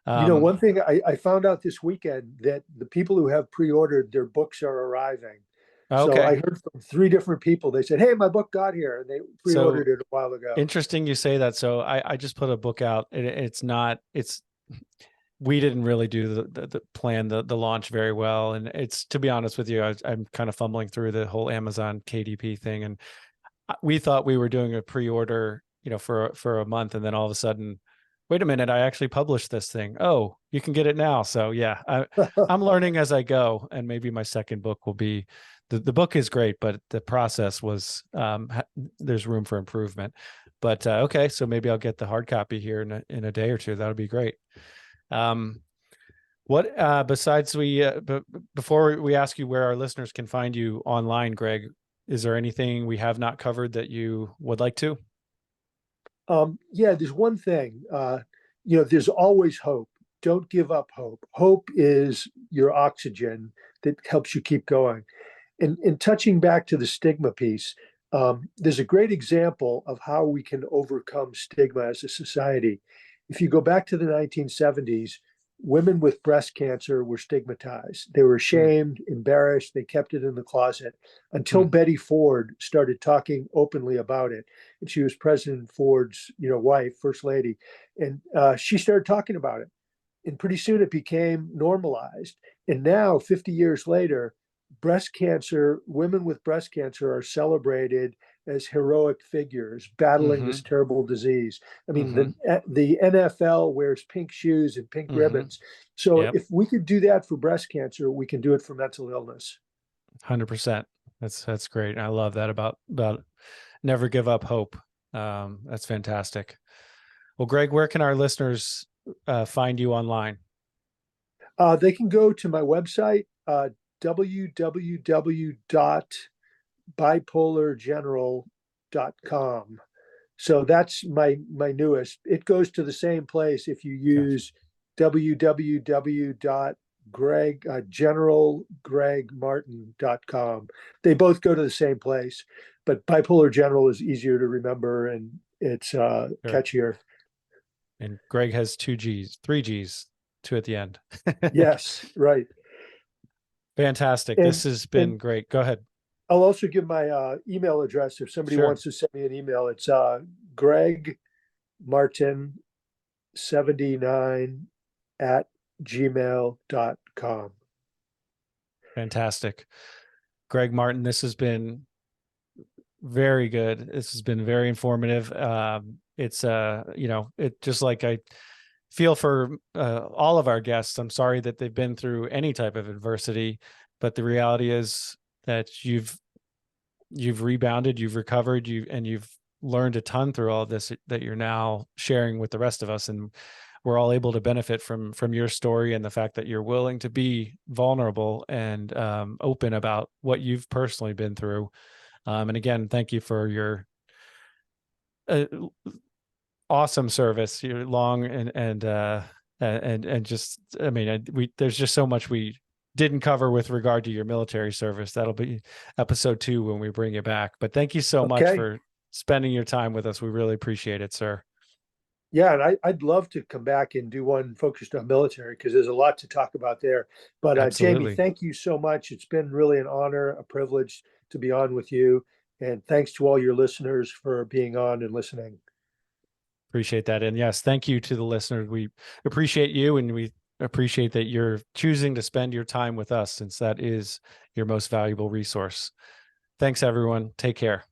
Um, One thing I found out this weekend that the people who have pre-ordered their books are arriving. So I okay. heard from three different people. They said, "Hey, my book got here," and they So pre-ordered it a while ago. interesting you say that. So I just put a book out. It's not, it's, we didn't really do the plan, the launch very well. And it's, to be honest with you, I'm kind of fumbling through the whole Amazon KDP thing. And we thought we were doing a pre-order, for a month. And then all of a sudden, wait a minute, I actually published this thing. Oh, you can get it now. So yeah, I'm learning as I go. And maybe my second book will be, the book is great, but the process was, there's room for improvement. But okay, so maybe I'll get the hard copy here in a day or two. That'll be great. Um, what besides before we ask you where our listeners can find you online, Greg, is there anything we have not covered that you would like to? Yeah, there's one thing. There's always hope. Don't give up hope. Hope is your oxygen that helps you keep going. And touching back to the stigma piece, there's a great example of how we can overcome stigma as a society. If you go back to the 1970s, women with breast cancer were stigmatized. They were Mm, ashamed, embarrassed, they kept it in the closet until mm, Betty Ford started talking openly about it. And she was President Ford's, wife, first lady. And she started talking about it. And pretty soon it became normalized. And now, 50 years later, women with breast cancer are celebrated as heroic figures battling mm-hmm, this terrible disease. I mean, mm-hmm, the NFL wears pink shoes and pink mm-hmm. ribbons. So Yep. if we could do that for breast cancer, we can do it for mental illness. 100%. That's great. I love that about never give up hope. That's fantastic. Well, Greg, where can our listeners find you online? They can go to my website, www.bipolargeneral.com. So that's my newest. It goes to the same place if you Gotcha. use www.generalgregmartin.com. They both go to the same place, but Bipolar General is easier to remember and it's Sure. catchier. And Greg has two G's, three G's, two at the end. Yes, right. Fantastic. And This has and been great. Go ahead. I'll also give my email address if somebody Sure. wants to send me an email. It's Gregg Martin 79 at gmail.com. Fantastic. Greg Martin, this has been very good. This has been very informative. It's it just like I feel for all of our guests. I'm sorry that they've been through any type of adversity, but the reality is that you've rebounded, you've recovered, you've learned a ton through all of this that you're now sharing with the rest of us, and we're all able to benefit from your story and the fact that you're willing to be vulnerable and open about what you've personally been through. And again, thank you for your uh, awesome service. You're long and just, I mean, there's just so much we didn't cover with regard to your military service. That'll be episode 2 when we bring you back. But thank you so much Okay. for spending your time with us. We really appreciate it, sir. Yeah, and I'd love to come back and do one focused on military because there's a lot to talk about there. But Jamie, Absolutely. thank you so much. It's been really an honor, a privilege to be on with you. And thanks to all your listeners for being on and listening. Appreciate that. And yes, thank you to the listeners. We appreciate you, and we appreciate that you're choosing to spend your time with us, since that is your most valuable resource. Thanks, everyone. Take care.